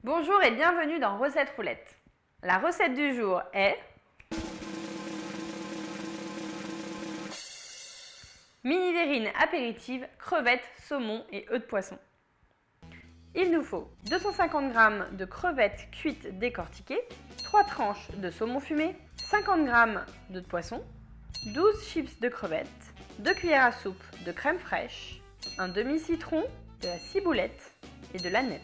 Bonjour et bienvenue dans Recette Roulette. La recette du jour est mini verrine apéritive, crevettes, saumon et œufs de poisson. Il nous faut 250 g de crevettes cuites décortiquées, 3 tranches de saumon fumé, 50 g d'œufs de poisson, 12 chips de crevettes, 2 cuillères à soupe de crème fraîche, un demi-citron, de la ciboulette et de l'aneth.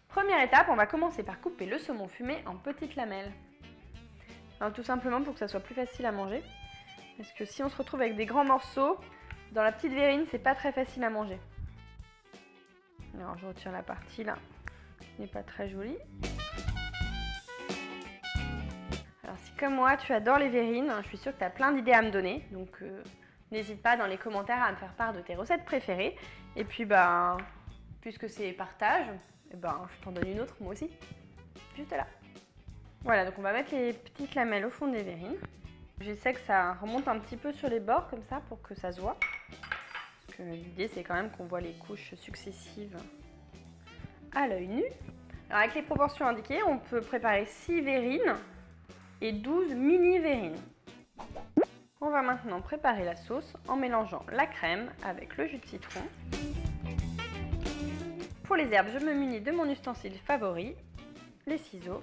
Première étape, on va commencer par couper le saumon fumé en petites lamelles. Alors, tout simplement pour que ça soit plus facile à manger. Parce que si on se retrouve avec des grands morceaux, dans la petite verrine, c'est pas très facile à manger. Alors je retire la partie là, qui n'est pas très jolie. Alors si comme moi tu adores les verrines, je suis sûre que tu as plein d'idées à me donner. Donc n'hésite pas dans les commentaires à me faire part de tes recettes préférées. Et puis puisque c'est partage, je t'en donne une autre moi aussi, juste là. Voilà, donc on va mettre les petites lamelles au fond des verrines. J'essaie que ça remonte un petit peu sur les bords comme ça pour que ça se voit. Parce que l'idée c'est quand même qu'on voit les couches successives à l'œil nu. Alors avec les proportions indiquées, on peut préparer 6 verrines et 12 mini verrines. On va maintenant préparer la sauce en mélangeant la crème avec le jus de citron. Pour les herbes, je me munis de mon ustensile favori, les ciseaux.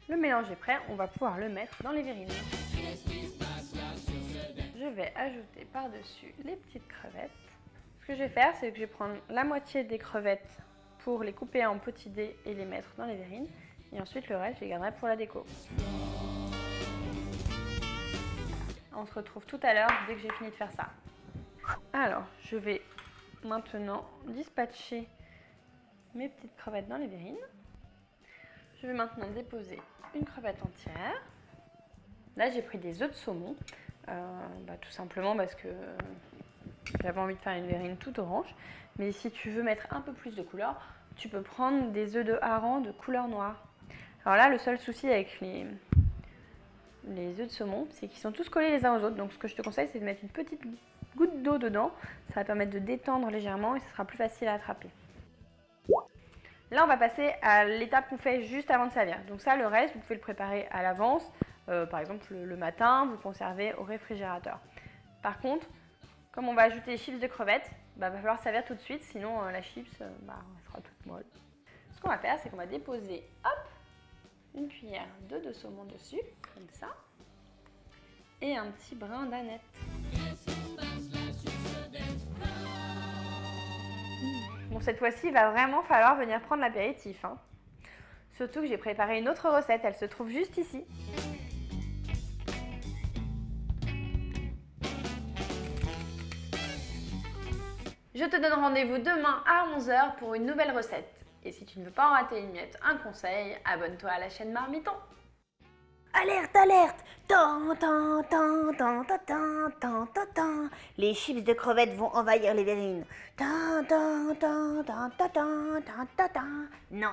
Le mélange est prêt, on va pouvoir le mettre dans les verrines. Je vais ajouter par-dessus les petites crevettes. Ce que je vais faire, c'est que je vais prendre la moitié des crevettes pour les couper en petits dés et les mettre dans les verrines. Et ensuite, le reste, je les garderai pour la déco. On se retrouve tout à l'heure dès que j'ai fini de faire ça. Alors, je vais maintenant dispatcher mes petites crevettes dans les verrines. Je vais maintenant déposer une crevette entière. Là, j'ai pris des œufs de saumon, tout simplement parce que j'avais envie de faire une verrine toute orange. Mais si tu veux mettre un peu plus de couleur, tu peux prendre des œufs de hareng de couleur noire. Alors là, le seul souci avec les œufs de saumon, c'est qu'ils sont tous collés les uns aux autres. Donc ce que je te conseille, c'est de mettre une petite goutte d'eau dedans. Ça va permettre de détendre légèrement et ce sera plus facile à attraper. Là, on va passer à l'étape qu'on fait juste avant de servir. Donc ça, le reste, vous pouvez le préparer à l'avance. Par exemple, le matin, vous le conservez au réfrigérateur. Par contre, comme on va ajouter les chips de crevettes, va falloir servir tout de suite, sinon la chips elle sera toute molle. Ce qu'on va faire, c'est qu'on va déposer, une cuillère d'œufs de saumon dessus, comme ça, et un petit brin d'aneth. Bon, cette fois-ci, il va vraiment falloir venir prendre l'apéritif. Surtout que j'ai préparé une autre recette, elle se trouve juste ici. Je te donne rendez-vous demain à 11 h pour une nouvelle recette. Et si tu ne veux pas en rater une miette, un conseil, abonne-toi à la chaîne Marmiton. Alerte, alerte! Tan, tan, tan, tan, tan, tan, tan, tan, tan. Les chips de crevettes vont envahir les verrines. Tan, tan, tan, tan, tan, tan, tan, tan, tan. Non,